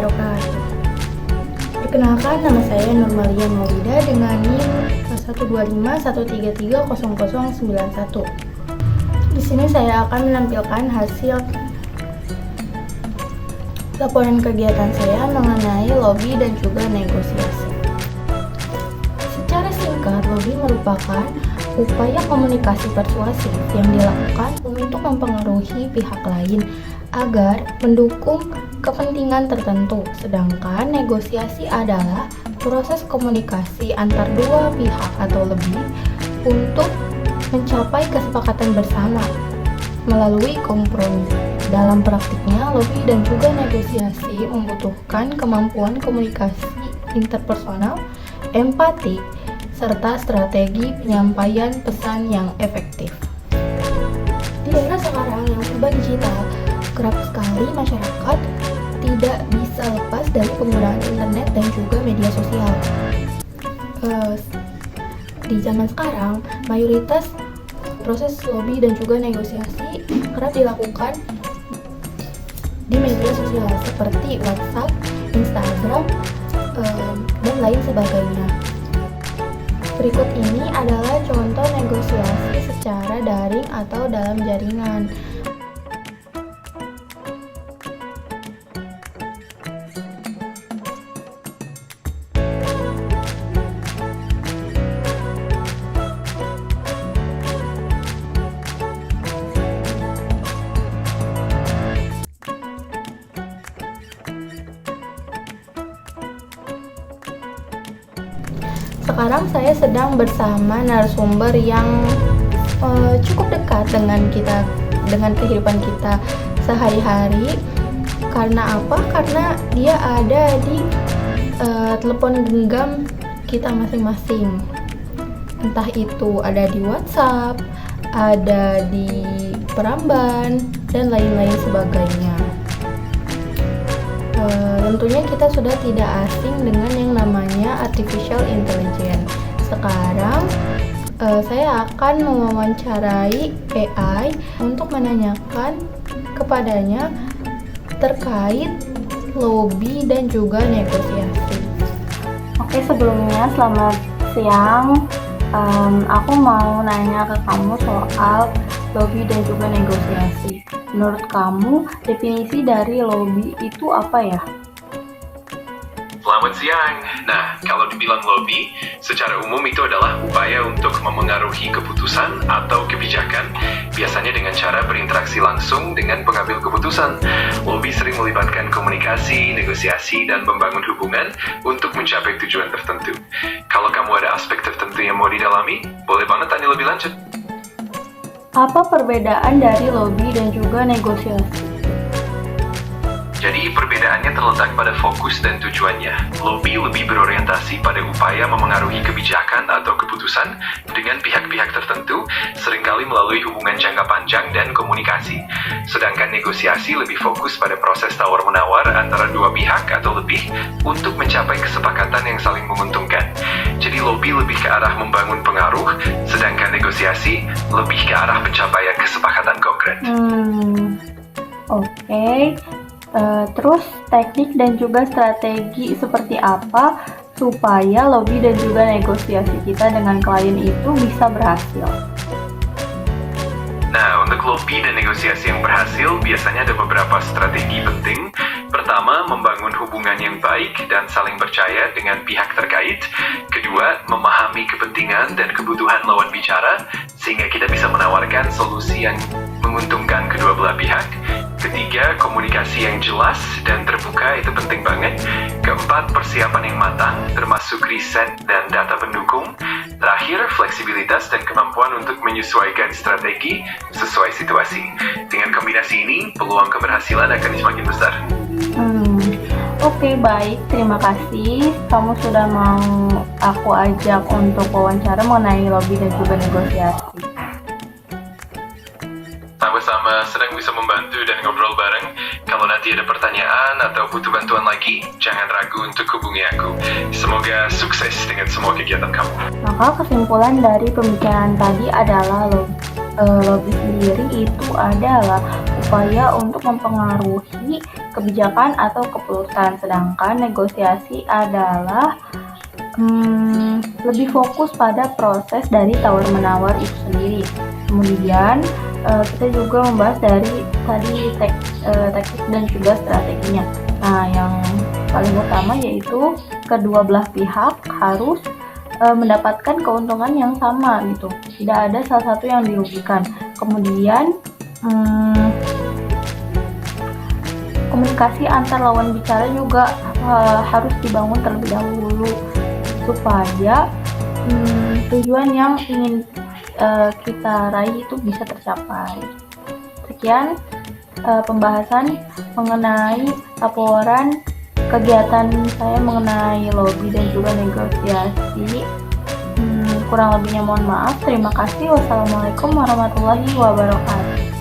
wabarakatuh. Perkenalkan, nama saya Nurmalia Maulida dengan NIM 12513300091. Di sini saya akan menampilkan hasil laporan kegiatan saya mengenai lobby dan juga negosiasi. Secara singkat, lobby merupakan upaya komunikasi persuasif yang dilakukan untuk mempengaruhi pihak lain agar mendukung kepentingan tertentu, sedangkan negosiasi adalah proses komunikasi antar dua pihak atau lebih untuk mencapai kesepakatan bersama melalui kompromi. Dalam praktiknya, lobby dan juga negosiasi membutuhkan kemampuan komunikasi interpersonal, empati, serta strategi penyampaian pesan yang efektif. Di era sekarang yang serba digital, kerap sekali masyarakat tidak bisa lepas dari penggunaan internet dan juga media sosial. Di zaman sekarang, mayoritas proses lobby dan juga negosiasi kerap dilakukan di media sosial seperti WhatsApp, Instagram, dan lain sebagainya. Berikut ini adalah contoh negosiasi secara daring atau dalam jaringan. Sekarang saya sedang bersama narasumber yang cukup dekat dengan kehidupan kita sehari-hari. Karena apa? Karena dia ada di telepon genggam kita masing-masing. Entah itu ada di WhatsApp, ada di Peramban, dan lain-lain sebagainya. Tentunya kita sudah tidak asing dengan yang namanya artificial intelligence. Sekarang saya akan mewawancarai AI untuk menanyakan kepadanya terkait lobby dan juga negosiasi. Oke, sebelumnya selamat siang. Aku mau nanya ke kamu soal lobby dan juga negosiasi. Menurut kamu, definisi dari lobby itu apa ya? Selamat siang. Nah, kalau dibilang lobby, secara umum itu adalah upaya untuk memengaruhi keputusan atau kebijakan, biasanya dengan cara berinteraksi langsung dengan pengambil keputusan. Lobby sering melibatkan komunikasi, negosiasi, dan membangun hubungan untuk mencapai tujuan tertentu. Kalau kamu ada aspek tertentu yang mau didalami, boleh banget tanya lebih lanjut. Apa perbedaan dari lobby dan juga negosiasi? Jadi perbedaannya terletak pada fokus dan tujuannya. Lobby lebih berorientasi pada upaya memengaruhi kebijakan atau keputusan dengan pihak-pihak tertentu, seringkali melalui hubungan jangka panjang dan komunikasi. Sedangkan negosiasi lebih fokus pada proses tawar-menawar antara dua pihak atau lebih untuk mencapai kesepakatan yang saling menguntungkan. Jadi lobby lebih ke arah membangun pengaruh, sedangkan negosiasi lebih ke arah pencapaian kesepakatan konkret. Oke. Terus teknik dan juga strategi seperti apa supaya lobby dan juga negosiasi kita dengan klien itu bisa berhasil? Nah, untuk lobby dan negosiasi yang berhasil, biasanya ada beberapa strategi penting. Pertama, membangun hubungan yang baik dan saling percaya dengan pihak terkait. Kedua, memahami kepentingan dan kebutuhan lawan bicara, sehingga kita bisa menawarkan solusi yang menguntungkan kedua belah pihak. Ketiga, komunikasi yang jelas dan terbuka, itu penting banget. Keempat, persiapan yang matang, termasuk riset dan data pendukung. Terakhir, fleksibilitas dan kemampuan untuk menyesuaikan strategi sesuai situasi. Dengan kombinasi ini, peluang keberhasilan akan semakin besar. Oke, baik. Terima kasih. Kamu sudah mau aku ajak untuk wawancara mengenai lobby dan juga negosiasi. Sama-sama, senang bisa membantu dan ngobrol bareng. Kalau nanti ada pertanyaan atau butuh bantuan lagi, jangan ragu untuk hubungi aku. Semoga sukses dengan semua kegiatan kamu. Maka kesimpulan dari pembicaraan tadi adalah lobby sendiri itu adalah upaya untuk mempengaruhi kebijakan atau keputusan, sedangkan negosiasi adalah lebih fokus pada proses dari tawar-menawar itu sendiri. Kemudian kita juga membahas dari tadi taktik dan juga strateginya. Nah, yang paling utama yaitu kedua belah pihak harus mendapatkan keuntungan yang sama gitu. Tidak ada salah satu yang dirugikan. Kemudian komunikasi antar lawan bicara juga harus dibangun terlebih dahulu supaya tujuan yang ingin kita raih itu bisa tercapai. Sekian pembahasan mengenai laporan kegiatan saya mengenai lobby dan juga negosiasi. Kurang lebihnya mohon maaf. Terima kasih. Wassalamualaikum warahmatullahi wabarakatuh.